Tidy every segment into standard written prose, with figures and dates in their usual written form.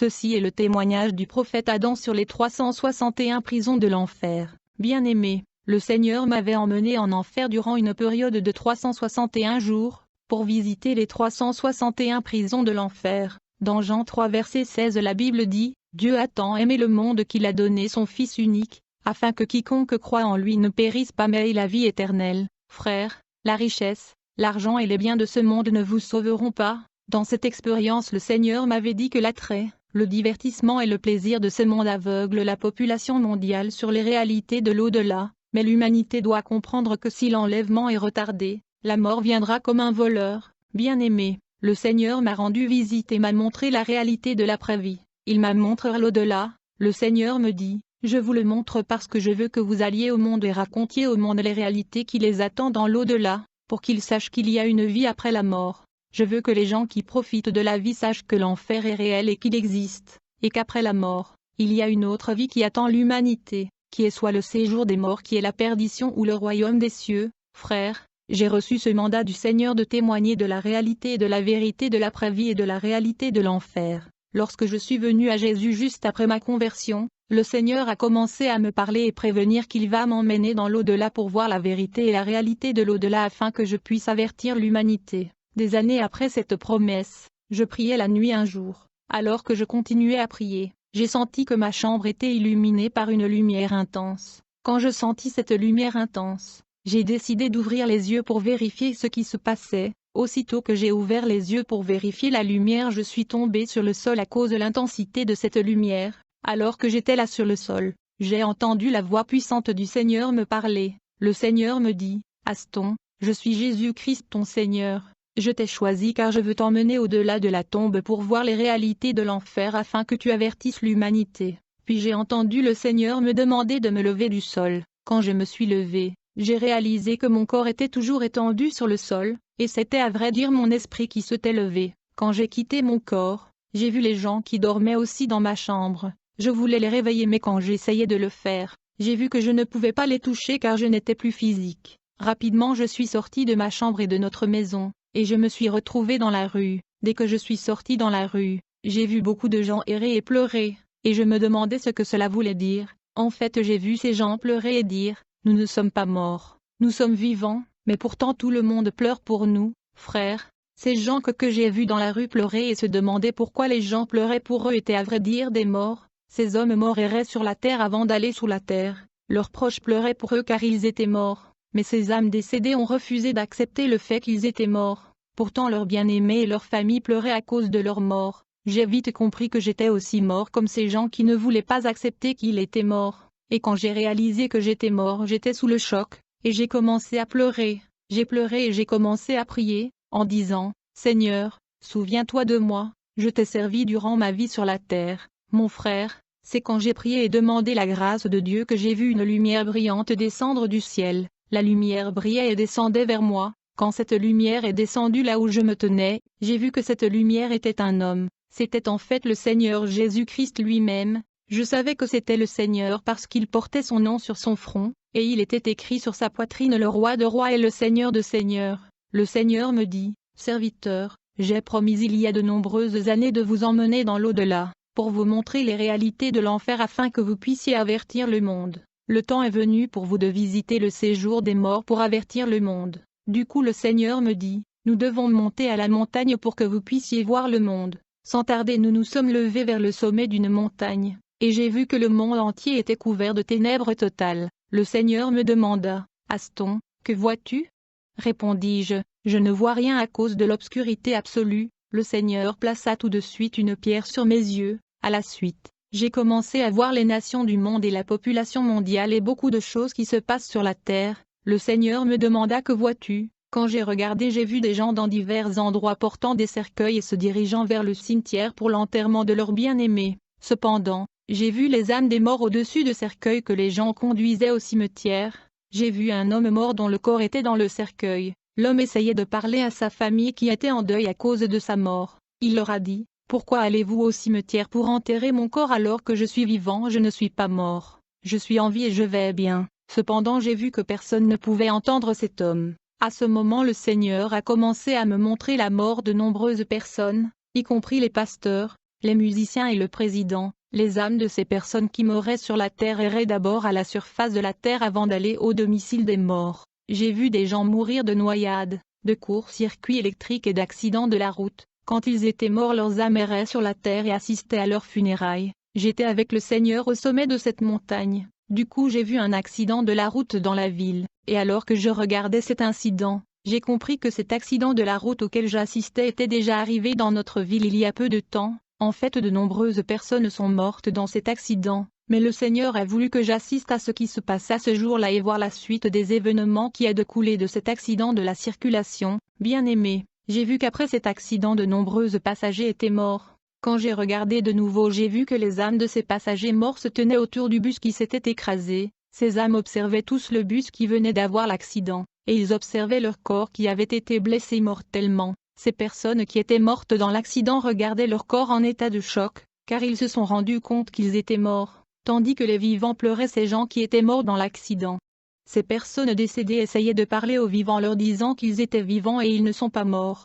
Ceci est le témoignage du prophète Adam sur les 361 prisons de l'enfer. Bien-aimé, le Seigneur m'avait emmené en enfer durant une période de 361 jours, pour visiter les 361 prisons de l'enfer. Dans Jean 3 verset 16 la Bible dit, « Dieu a tant aimé le monde qu'il a donné son Fils unique, afin que quiconque croit en lui ne périsse pas mais ait la vie éternelle. » Frères, la richesse, l'argent et les biens de ce monde ne vous sauveront pas. Dans cette expérience le Seigneur m'avait dit que l'attrait, le divertissement et le plaisir de ce monde aveuglent la population mondiale sur les réalités de l'au-delà, mais l'humanité doit comprendre que si l'enlèvement est retardé, la mort viendra comme un voleur. Bien-aimé, le Seigneur m'a rendu visite et m'a montré la réalité de l'après-vie. Il m'a montré l'au-delà. Le Seigneur me dit, « Je vous le montre parce que je veux que vous alliez au monde et racontiez au monde les réalités qui les attendent dans l'au-delà, pour qu'ils sachent qu'il y a une vie après la mort. Je veux que les gens qui profitent de la vie sachent que l'enfer est réel et qu'il existe, et qu'après la mort, il y a une autre vie qui attend l'humanité, qui est soit le séjour des morts qui est la perdition ou le royaume des cieux. » Frères, j'ai reçu ce mandat du Seigneur de témoigner de la réalité et de la vérité de l'après-vie et de la réalité de l'enfer. Lorsque je suis venu à Jésus juste après ma conversion, le Seigneur a commencé à me parler et prévenir qu'il va m'emmener dans l'au-delà pour voir la vérité et la réalité de l'au-delà afin que je puisse avertir l'humanité. Des années après cette promesse, je priais la nuit un jour. Alors que je continuais à prier, j'ai senti que ma chambre était illuminée par une lumière intense. Quand je sentis cette lumière intense, j'ai décidé d'ouvrir les yeux pour vérifier ce qui se passait. Aussitôt que j'ai ouvert les yeux pour vérifier la lumière, je suis tombé sur le sol à cause de l'intensité de cette lumière. Alors que j'étais là sur le sol, j'ai entendu la voix puissante du Seigneur me parler. Le Seigneur me dit, « Aston, je suis Jésus-Christ ton Seigneur. Je t'ai choisi car je veux t'emmener au-delà de la tombe pour voir les réalités de l'enfer afin que tu avertisses l'humanité. » Puis j'ai entendu le Seigneur me demander de me lever du sol. Quand je me suis levé, j'ai réalisé que mon corps était toujours étendu sur le sol, et c'était à vrai dire mon esprit qui s'était levé. Quand j'ai quitté mon corps, j'ai vu les gens qui dormaient aussi dans ma chambre. Je voulais les réveiller mais quand j'essayais de le faire, j'ai vu que je ne pouvais pas les toucher car je n'étais plus physique. Rapidement je suis sorti de ma chambre et de notre maison, et je me suis retrouvé dans la rue. Dès que je suis sorti dans la rue, j'ai vu beaucoup de gens errer et pleurer, et je me demandais ce que cela voulait dire. En fait j'ai vu ces gens pleurer et dire, « Nous ne sommes pas morts, nous sommes vivants, mais pourtant tout le monde pleure pour nous. » Frères, ces gens que j'ai vus dans la rue pleurer et se demander pourquoi les gens pleuraient pour eux étaient à vrai dire des morts. Ces hommes morts erraient sur la terre avant d'aller sous la terre. Leurs proches pleuraient pour eux car ils étaient morts, mais ces âmes décédées ont refusé d'accepter le fait qu'ils étaient morts. Pourtant leurs bien-aimés et leurs familles pleuraient à cause de leur mort. J'ai vite compris que j'étais aussi mort comme ces gens qui ne voulaient pas accepter qu'il était mort. Et quand j'ai réalisé que j'étais mort, j'étais sous le choc, et j'ai commencé à pleurer. J'ai pleuré et j'ai commencé à prier, en disant, « Seigneur, souviens-toi de moi, je t'ai servi durant ma vie sur la terre. » Mon frère, c'est quand j'ai prié et demandé la grâce de Dieu que j'ai vu une lumière brillante descendre du ciel. La lumière brillait et descendait vers moi. Quand cette lumière est descendue là où je me tenais, j'ai vu que cette lumière était un homme. C'était en fait le Seigneur Jésus-Christ lui-même. Je savais que c'était le Seigneur parce qu'il portait son nom sur son front, et il était écrit sur sa poitrine le roi de rois et le Seigneur de seigneurs. Le Seigneur me dit, « Serviteur, j'ai promis il y a de nombreuses années de vous emmener dans l'au-delà, pour vous montrer les réalités de l'enfer afin que vous puissiez avertir le monde. Le temps est venu pour vous de visiter le séjour des morts pour avertir le monde. » Du coup le Seigneur me dit, « Nous devons monter à la montagne pour que vous puissiez voir le monde. » Sans tarder nous nous sommes levés vers le sommet d'une montagne, et j'ai vu que le monde entier était couvert de ténèbres totales. Le Seigneur me demanda, « Aston, que vois-tu » Répondis-je, « Je ne vois rien à cause de l'obscurité absolue. » Le Seigneur plaça tout de suite une pierre sur mes yeux. À la suite, j'ai commencé à voir les nations du monde et la population mondiale et beaucoup de choses qui se passent sur la terre. Le Seigneur me demanda, « Que vois-tu » Quand j'ai regardé, j'ai vu des gens dans divers endroits portant des cercueils et se dirigeant vers le cimetière pour l'enterrement de leurs bien-aimés. Cependant, j'ai vu les âmes des morts au-dessus de cercueils que les gens conduisaient au cimetière. J'ai vu un homme mort dont le corps était dans le cercueil. L'homme essayait de parler à sa famille qui était en deuil à cause de sa mort. Il leur a dit, « Pourquoi allez-vous au cimetière pour enterrer mon corps alors que je suis vivant? Je ne suis pas mort. Je suis en vie et je vais bien. » Cependant j'ai vu que personne ne pouvait entendre cet homme. À ce moment le Seigneur a commencé à me montrer la mort de nombreuses personnes, y compris les pasteurs, les musiciens et le président. Les âmes de ces personnes qui mouraient sur la terre erraient d'abord à la surface de la terre avant d'aller au domicile des morts. J'ai vu des gens mourir de noyades, de court-circuits électriques et d'accidents de la route. Quand ils étaient morts, leurs âmes erraient sur la terre et assistaient à leurs funérailles. J'étais avec le Seigneur au sommet de cette montagne. Du coup, j'ai vu un accident de la route dans la ville, et alors que je regardais cet incident, j'ai compris que cet accident de la route auquel j'assistais était déjà arrivé dans notre ville il y a peu de temps. En fait, de nombreuses personnes sont mortes dans cet accident, mais le Seigneur a voulu que j'assiste à ce qui se passa ce jour-là et voir la suite des événements qui a découlé de cet accident de la circulation. Bien-aimé, j'ai vu qu'après cet accident de nombreux passagers étaient morts. Quand j'ai regardé de nouveau, j'ai vu que les âmes de ces passagers morts se tenaient autour du bus qui s'était écrasé. Ces âmes observaient tous le bus qui venait d'avoir l'accident, et ils observaient leur corps qui avait été blessé mortellement. Ces personnes qui étaient mortes dans l'accident regardaient leur corps en état de choc, car ils se sont rendus compte qu'ils étaient morts, tandis que les vivants pleuraient ces gens qui étaient morts dans l'accident. Ces personnes décédées essayaient de parler aux vivants leur disant qu'ils étaient vivants et ils ne sont pas morts.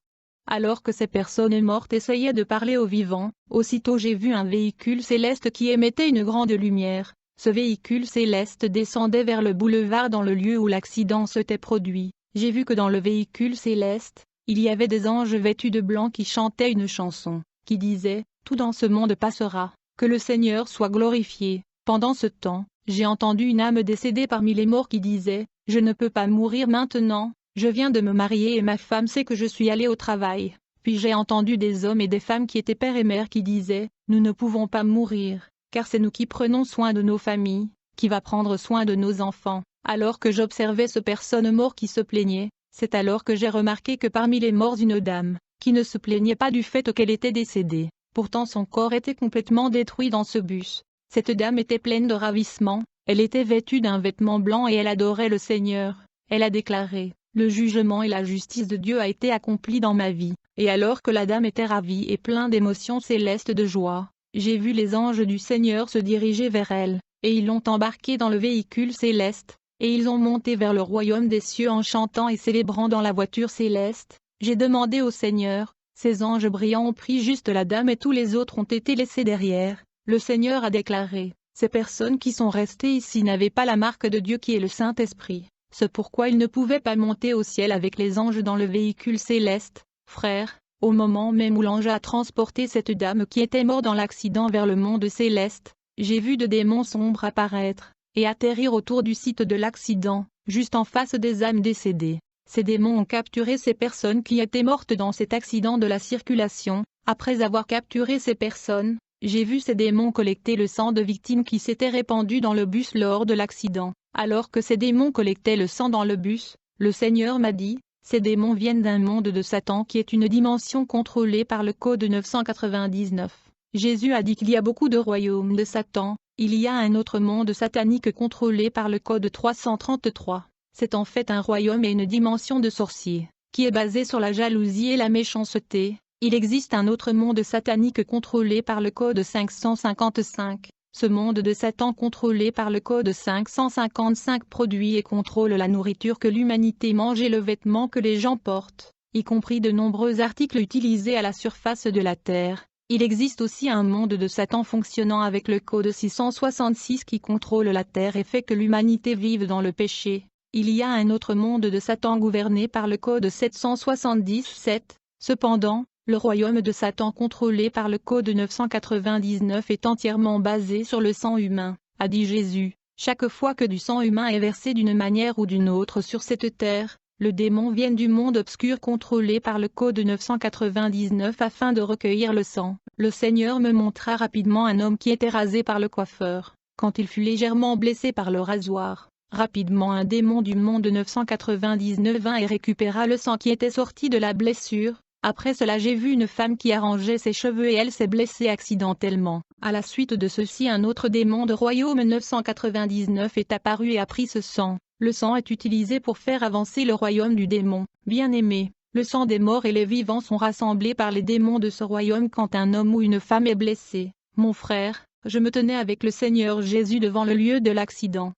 Alors que ces personnes mortes essayaient de parler aux vivants, aussitôt j'ai vu un véhicule céleste qui émettait une grande lumière. Ce véhicule céleste descendait vers le boulevard dans le lieu où l'accident s'était produit. J'ai vu que dans le véhicule céleste, il y avait des anges vêtus de blanc qui chantaient une chanson, qui disait « Tout dans ce monde passera, que le Seigneur soit glorifié ». Pendant ce temps, j'ai entendu une âme décédée parmi les morts qui disait « Je ne peux pas mourir maintenant, je viens de me marier et ma femme sait que je suis allé au travail ». Puis j'ai entendu des hommes et des femmes qui étaient père et mère qui disaient « Nous ne pouvons pas mourir, car c'est nous qui prenons soin de nos familles, qui va prendre soin de nos enfants ». Alors que j'observais ces personnes mortes qui se plaignaient, c'est alors que j'ai remarqué que parmi les morts une dame, qui ne se plaignait pas du fait qu'elle était décédée, pourtant son corps était complètement détruit dans ce bus. Cette dame était pleine de ravissement, elle était vêtue d'un vêtement blanc et elle adorait le Seigneur. Elle a déclaré « Le jugement et la justice de Dieu a été accompli dans ma vie ». Et alors que la dame était ravie et plein d'émotions célestes de joie, j'ai vu les anges du Seigneur se diriger vers elle, et ils l'ont embarquée dans le véhicule céleste. Et ils ont monté vers le royaume des cieux en chantant et célébrant dans la voiture céleste. J'ai demandé au Seigneur, ces anges brillants ont pris juste la dame et tous les autres ont été laissés derrière. Le Seigneur a déclaré, ces personnes qui sont restées ici n'avaient pas la marque de Dieu qui est le Saint-Esprit. C'est pourquoi ils ne pouvaient pas monter au ciel avec les anges dans le véhicule céleste. Frère, au moment même où l'ange a transporté cette dame qui était morte dans l'accident vers le monde céleste, j'ai vu de démons sombres apparaître et atterrir autour du site de l'accident, juste en face des âmes décédées. Ces démons ont capturé ces personnes qui étaient mortes dans cet accident de la circulation. Après avoir capturé ces personnes, j'ai vu ces démons collecter le sang de victimes qui s'étaient répandues dans le bus lors de l'accident. Alors que ces démons collectaient le sang dans le bus, le Seigneur m'a dit, ces démons viennent d'un monde de Satan qui est une dimension contrôlée par le code 999. Jésus a dit qu'il y a beaucoup de royaumes de Satan. Il y a un autre monde satanique contrôlé par le code 333. C'est en fait un royaume et une dimension de sorciers, qui est basé sur la jalousie et la méchanceté. Il existe un autre monde satanique contrôlé par le code 555. Ce monde de Satan contrôlé par le code 555 produit et contrôle la nourriture que l'humanité mange et le vêtement que les gens portent, y compris de nombreux articles utilisés à la surface de la terre. Il existe aussi un monde de Satan fonctionnant avec le code 666 qui contrôle la terre et fait que l'humanité vive dans le péché. Il y a un autre monde de Satan gouverné par le code 777. Cependant, le royaume de Satan contrôlé par le code 999 est entièrement basé sur le sang humain, a dit Jésus. Chaque fois que du sang humain est versé d'une manière ou d'une autre sur cette terre, le démon vient du monde obscur contrôlé par le code 999 afin de recueillir le sang. Le Seigneur me montra rapidement un homme qui était rasé par le coiffeur, quand il fut légèrement blessé par le rasoir. Rapidement un démon du monde 999 vint et récupéra le sang qui était sorti de la blessure. Après cela j'ai vu une femme qui arrangeait ses cheveux et elle s'est blessée accidentellement. À la suite de ceci un autre démon de royaume 999 est apparu et a pris ce sang. Le sang est utilisé pour faire avancer le royaume du démon. Bien-aimé, le sang des morts et les vivants sont rassemblés par les démons de ce royaume quand un homme ou une femme est blessé. Mon frère, je me tenais avec le Seigneur Jésus devant le lieu de l'accident,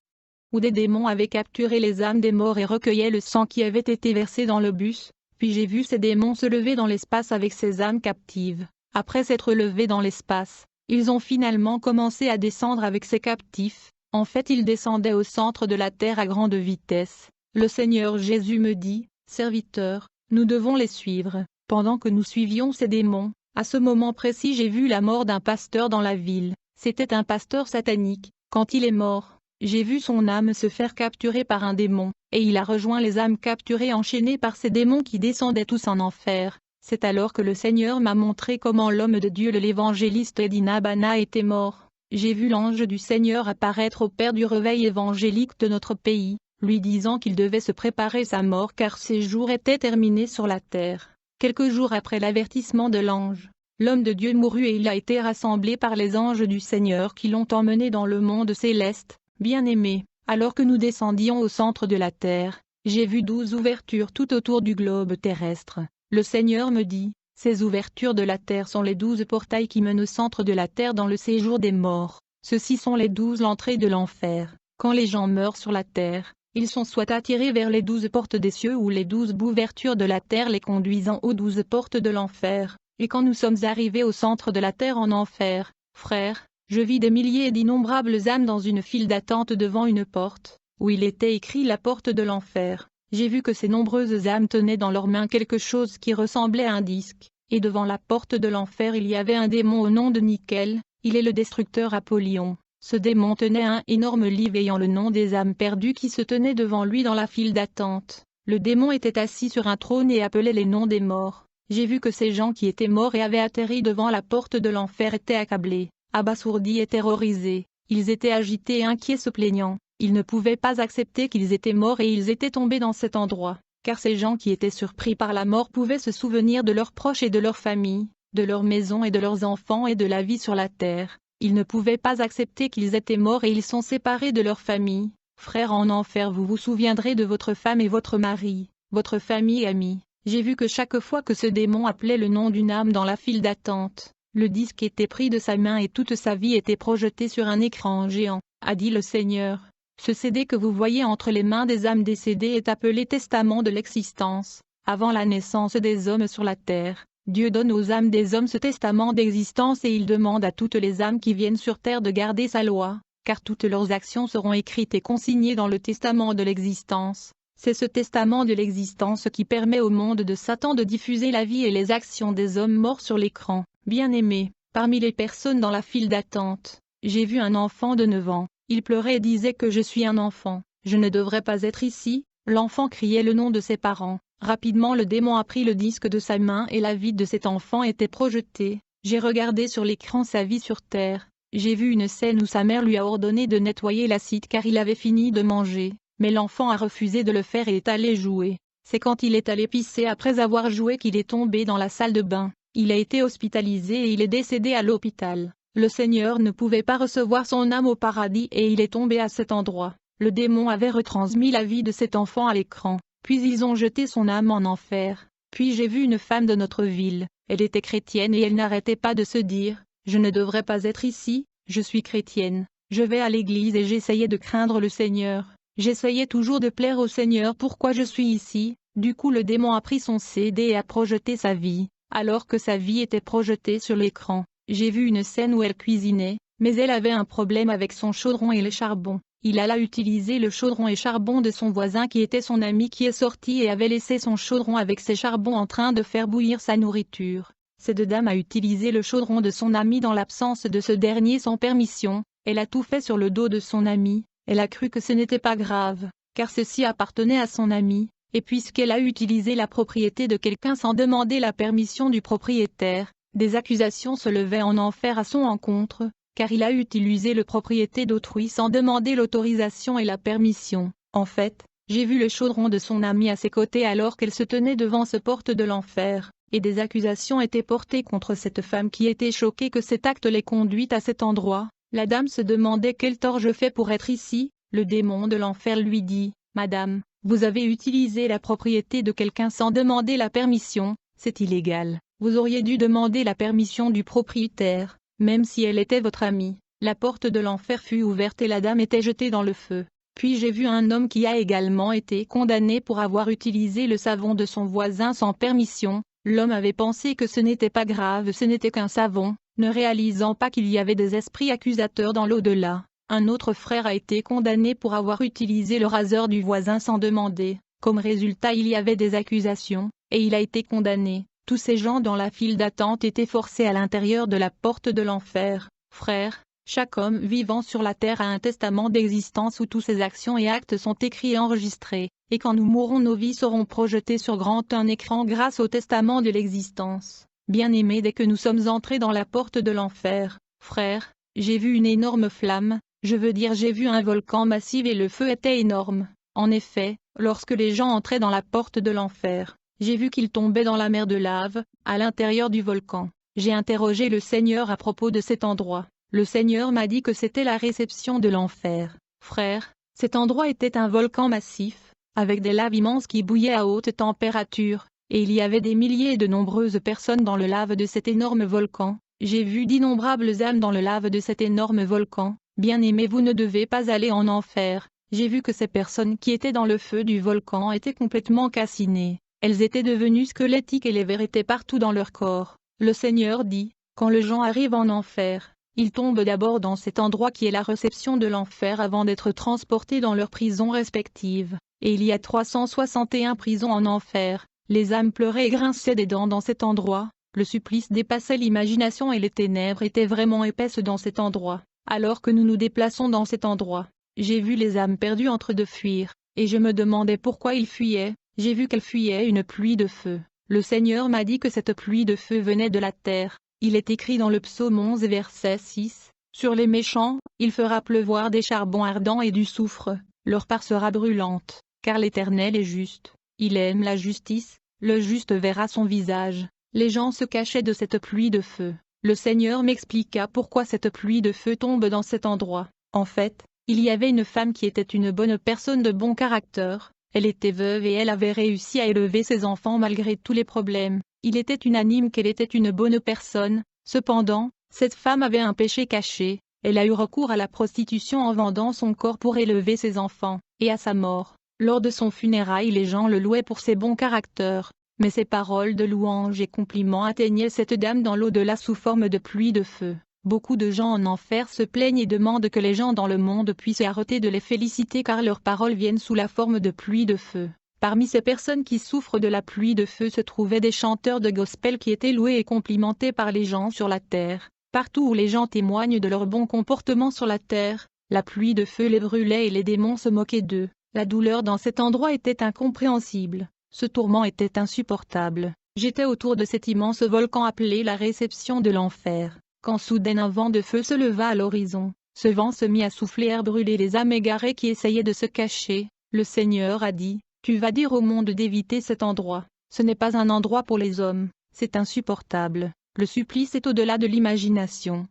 où des démons avaient capturé les âmes des morts et recueillaient le sang qui avait été versé dans le bus. Puis j'ai vu ces démons se lever dans l'espace avec ces âmes captives. Après s'être levés dans l'espace, ils ont finalement commencé à descendre avec ces captifs. En fait, ils descendaient au centre de la terre à grande vitesse. Le Seigneur Jésus me dit, serviteur, nous devons les suivre. Pendant que nous suivions ces démons, à ce moment précis j'ai vu la mort d'un pasteur dans la ville. C'était un pasteur satanique. Quand il est mort, j'ai vu son âme se faire capturer par un démon, et il a rejoint les âmes capturées enchaînées par ces démons qui descendaient tous en enfer. C'est alors que le Seigneur m'a montré comment l'homme de Dieu l'évangéliste Edina Bana était mort. J'ai vu l'ange du Seigneur apparaître au père du réveil évangélique de notre pays, lui disant qu'il devait se préparer sa mort car ses jours étaient terminés sur la terre. Quelques jours après l'avertissement de l'ange, l'homme de Dieu mourut et il a été rassemblé par les anges du Seigneur qui l'ont emmené dans le monde céleste. Bien-aimé, alors que nous descendions au centre de la terre, j'ai vu 12 ouvertures tout autour du globe terrestre. Le Seigneur me dit, ces ouvertures de la terre sont les 12 portails qui mènent au centre de la terre dans le séjour des morts. Ceux-ci sont les 12 entrées de l'enfer. Quand les gens meurent sur la terre, ils sont soit attirés vers les 12 portes des cieux ou les 12 ouvertures de la terre les conduisant aux 12 portes de l'enfer. Et quand nous sommes arrivés au centre de la terre en enfer, frères, je vis des milliers et d'innombrables âmes dans une file d'attente devant une porte, où il était écrit la porte de l'enfer. J'ai vu que ces nombreuses âmes tenaient dans leurs mains quelque chose qui ressemblait à un disque, et devant la porte de l'enfer il y avait un démon au nom de Nickel, il est le destructeur Apollyon. Ce démon tenait un énorme livre ayant le nom des âmes perdues qui se tenaient devant lui dans la file d'attente. Le démon était assis sur un trône et appelait les noms des morts. J'ai vu que ces gens qui étaient morts et avaient atterri devant la porte de l'enfer étaient accablés, abasourdis et terrorisés. Ils étaient agités et inquiets se plaignant. Ils ne pouvaient pas accepter qu'ils étaient morts et ils étaient tombés dans cet endroit, car ces gens qui étaient surpris par la mort pouvaient se souvenir de leurs proches et de leur famille, de leur maison et de leurs enfants et de la vie sur la terre. Ils ne pouvaient pas accepter qu'ils étaient morts et ils sont séparés de leur famille. Frères en enfer, vous vous souviendrez de votre femme et votre mari, votre famille et amis. J'ai vu que chaque fois que ce démon appelait le nom d'une âme dans la file d'attente, le disque était pris de sa main et toute sa vie était projetée sur un écran géant, a dit le Seigneur. Ce CD que vous voyez entre les mains des âmes décédées est appelé Testament de l'existence. Avant la naissance des hommes sur la terre, Dieu donne aux âmes des hommes ce testament d'existence et il demande à toutes les âmes qui viennent sur terre de garder sa loi, car toutes leurs actions seront écrites et consignées dans le testament de l'existence. C'est ce testament de l'existence qui permet au monde de Satan de diffuser la vie et les actions des hommes morts sur l'écran. Bien-aimés, parmi les personnes dans la file d'attente, j'ai vu un enfant de 9 ans. Il pleurait et disait que je suis un enfant, je ne devrais pas être ici. L'enfant criait le nom de ses parents. Rapidement le démon a pris le disque de sa main et la vie de cet enfant était projetée. J'ai regardé sur l'écran sa vie sur terre. J'ai vu une scène où sa mère lui a ordonné de nettoyer l'acide car il avait fini de manger, mais l'enfant a refusé de le faire et est allé jouer. C'est quand il est allé pisser après avoir joué qu'il est tombé dans la salle de bain. Il a été hospitalisé et il est décédé à l'hôpital. Le Seigneur ne pouvait pas recevoir son âme au paradis et il est tombé à cet endroit. Le démon avait retransmis la vie de cet enfant à l'écran, puis ils ont jeté son âme en enfer. Puis j'ai vu une femme de notre ville, elle était chrétienne et elle n'arrêtait pas de se dire, je ne devrais pas être ici, je suis chrétienne, je vais à l'église et j'essayais de craindre le Seigneur. J'essayais toujours de plaire au Seigneur, pourquoi je suis ici? Du coup le démon a pris son CD et a projeté sa vie, alors que sa vie était projetée sur l'écran. J'ai vu une scène où elle cuisinait, mais elle avait un problème avec son chaudron et le charbon. Il alla utiliser le chaudron et charbon de son voisin qui était son ami qui est sorti et avait laissé son chaudron avec ses charbons en train de faire bouillir sa nourriture. Cette dame a utilisé le chaudron de son ami dans l'absence de ce dernier sans permission, elle a tout fait sur le dos de son ami, elle a cru que ce n'était pas grave, car ceci appartenait à son ami, et puisqu'elle a utilisé la propriété de quelqu'un sans demander la permission du propriétaire, des accusations se levaient en enfer à son encontre, car il a utilisé la propriété d'autrui sans demander l'autorisation et la permission. En fait, j'ai vu le chaudron de son ami à ses côtés alors qu'elle se tenait devant ce porte de l'enfer, et des accusations étaient portées contre cette femme qui était choquée que cet acte l'ait conduite à cet endroit. La dame se demandait quel tort je fais pour être ici. Le démon de l'enfer lui dit, « Madame, vous avez utilisé la propriété de quelqu'un sans demander la permission, c'est illégal. Vous auriez dû demander la permission du propriétaire, même si elle était votre amie. » La porte de l'enfer fut ouverte et la dame était jetée dans le feu. Puis j'ai vu un homme qui a également été condamné pour avoir utilisé le savon de son voisin sans permission. L'homme avait pensé que ce n'était pas grave, ce n'était qu'un savon, ne réalisant pas qu'il y avait des esprits accusateurs dans l'au-delà. Un autre frère a été condamné pour avoir utilisé le raseur du voisin sans demander. Comme résultat, il y avait des accusations, et il a été condamné. Tous ces gens dans la file d'attente étaient forcés à l'intérieur de la porte de l'enfer. Frères, chaque homme vivant sur la terre a un testament d'existence où tous ses actions et actes sont écrits et enregistrés, et quand nous mourrons, nos vies seront projetées sur grand un écran grâce au testament de l'existence. Bien-aimés, dès que nous sommes entrés dans la porte de l'enfer, frères, j'ai vu une énorme flamme, je veux dire j'ai vu un volcan massif et le feu était énorme. En effet, lorsque les gens entraient dans la porte de l'enfer, j'ai vu qu'ils tombaient dans la mer de lave, à l'intérieur du volcan. J'ai interrogé le Seigneur à propos de cet endroit. Le Seigneur m'a dit que c'était la réception de l'enfer. Frères, cet endroit était un volcan massif, avec des laves immenses qui bouillaient à haute température, et il y avait des milliers et de nombreuses personnes dans le lave de cet énorme volcan. J'ai vu d'innombrables âmes dans le lave de cet énorme volcan. Bien-aimés, vous ne devez pas aller en enfer. J'ai vu que ces personnes qui étaient dans le feu du volcan étaient complètement calcinées. Elles étaient devenues squelettiques et les vers étaient partout dans leur corps. Le Seigneur dit, quand les gens arrivent en enfer, ils tombent d'abord dans cet endroit qui est la réception de l'enfer avant d'être transportés dans leurs prisons respectives. Et il y a 361 prisons en enfer. Les âmes pleuraient et grinçaient des dents dans cet endroit. Le supplice dépassait l'imagination et les ténèbres étaient vraiment épaisses dans cet endroit. Alors que nous nous déplaçons dans cet endroit, j'ai vu les âmes perdues entre deux fuir, et je me demandais pourquoi ils fuyaient. J'ai vu qu'elles fuyaient une pluie de feu. Le Seigneur m'a dit que cette pluie de feu venait de la terre. Il est écrit dans le psaume 11 verset 6, « Sur les méchants, il fera pleuvoir des charbons ardents et du soufre, leur part sera brûlante, car l'Éternel est juste, il aime la justice, le juste verra son visage. » Les gens se cachaient de cette pluie de feu. Le Seigneur m'expliqua pourquoi cette pluie de feu tombe dans cet endroit. En fait, il y avait une femme qui était une bonne personne de bon caractère. Elle était veuve et elle avait réussi à élever ses enfants malgré tous les problèmes. Il était unanime qu'elle était une bonne personne. Cependant, cette femme avait un péché caché. Elle a eu recours à la prostitution en vendant son corps pour élever ses enfants. Et à sa mort, lors de son funérail, les gens le louaient pour ses bons caractères. Mais ses paroles de louange et compliments atteignaient cette dame dans l'au-delà sous forme de pluie de feu. Beaucoup de gens en enfer se plaignent et demandent que les gens dans le monde puissent arrêter de les féliciter car leurs paroles viennent sous la forme de pluie de feu. Parmi ces personnes qui souffrent de la pluie de feu se trouvaient des chanteurs de gospel qui étaient loués et complimentés par les gens sur la terre. Partout où les gens témoignent de leur bon comportement sur la terre, la pluie de feu les brûlait et les démons se moquaient d'eux. La douleur dans cet endroit était incompréhensible. Ce tourment était insupportable. J'étais autour de cet immense volcan appelé la réception de l'enfer, quand soudain un vent de feu se leva à l'horizon. Ce vent se mit à souffler à brûler les âmes égarées qui essayaient de se cacher. Le Seigneur a dit, « Tu vas dire au monde d'éviter cet endroit. Ce n'est pas un endroit pour les hommes, c'est insupportable. Le supplice est au-delà de l'imagination.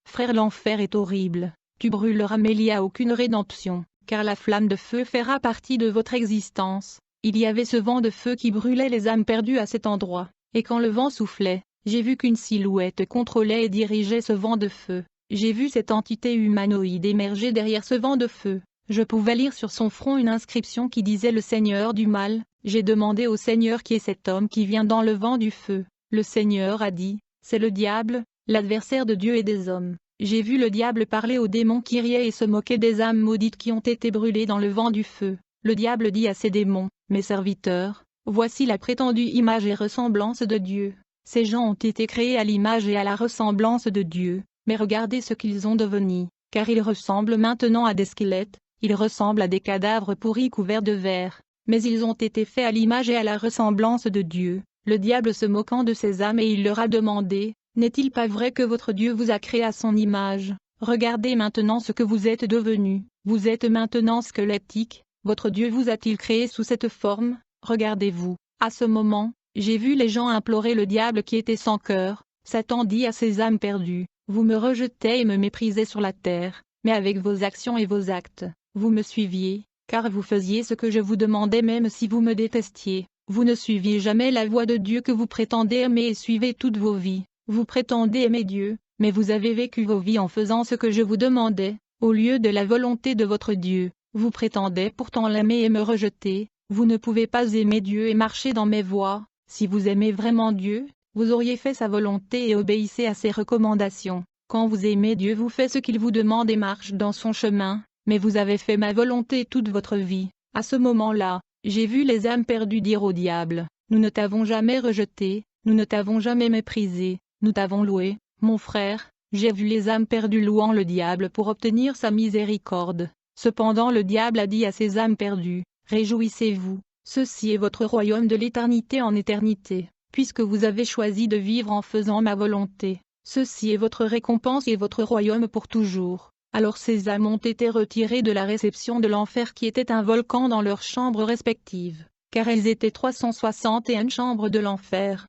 Frère, l'enfer est horrible. Tu brûleras mais il n'y a aucune rédemption, car la flamme de feu fera partie de votre existence. » Il y avait ce vent de feu qui brûlait les âmes perdues à cet endroit, et quand le vent soufflait, j'ai vu qu'une silhouette contrôlait et dirigeait ce vent de feu. J'ai vu cette entité humanoïde émerger derrière ce vent de feu. Je pouvais lire sur son front une inscription qui disait « Le Seigneur du mal ». J'ai demandé au Seigneur qui est cet homme qui vient dans le vent du feu. Le Seigneur a dit, c'est le diable, l'adversaire de Dieu et des hommes. J'ai vu le diable parler aux démons qui riaient et se moquaient des âmes maudites qui ont été brûlées dans le vent du feu. Le diable dit à ces démons, mes serviteurs, voici la prétendue image et ressemblance de Dieu. Ces gens ont été créés à l'image et à la ressemblance de Dieu, mais regardez ce qu'ils ont devenu, car ils ressemblent maintenant à des squelettes, ils ressemblent à des cadavres pourris couverts de verre, mais ils ont été faits à l'image et à la ressemblance de Dieu. Le diable se moquant de ces âmes et il leur a demandé, n'est-il pas vrai que votre Dieu vous a créé à son image? Regardez maintenant ce que vous êtes devenus, vous êtes maintenant squelettiques. Votre Dieu vous a-t-il créé sous cette forme? Regardez-vous. À ce moment, j'ai vu les gens implorer le diable qui était sans cœur. Satan dit à ses âmes perdues, vous me rejetez et me méprisez sur la terre, mais avec vos actions et vos actes, vous me suiviez, car vous faisiez ce que je vous demandais même si vous me détestiez. Vous ne suiviez jamais la voie de Dieu que vous prétendez aimer et suivez toutes vos vies. Vous prétendez aimer Dieu, mais vous avez vécu vos vies en faisant ce que je vous demandais, au lieu de la volonté de votre Dieu. Vous prétendez pourtant l'aimer et me rejeter, vous ne pouvez pas aimer Dieu et marcher dans mes voies, Si vous aimez vraiment Dieu, vous auriez fait sa volonté et obéissez à ses recommandations. Quand vous aimez Dieu, vous faites ce qu'il vous demande et marche dans son chemin, mais vous avez fait ma volonté toute votre vie. À ce moment-là, j'ai vu les âmes perdues dire au diable, nous ne t'avons jamais rejeté, nous ne t'avons jamais méprisé, nous t'avons loué, mon frère. J'ai vu les âmes perdues louant le diable pour obtenir sa miséricorde. Cependant le diable a dit à ces âmes perdues, réjouissez-vous, ceci est votre royaume de l'éternité en éternité, puisque vous avez choisi de vivre en faisant ma volonté. Ceci est votre récompense et votre royaume pour toujours. Alors ces âmes ont été retirées de la réception de l'enfer qui était un volcan dans leurs chambres respectives, car elles étaient 361 chambres de l'enfer.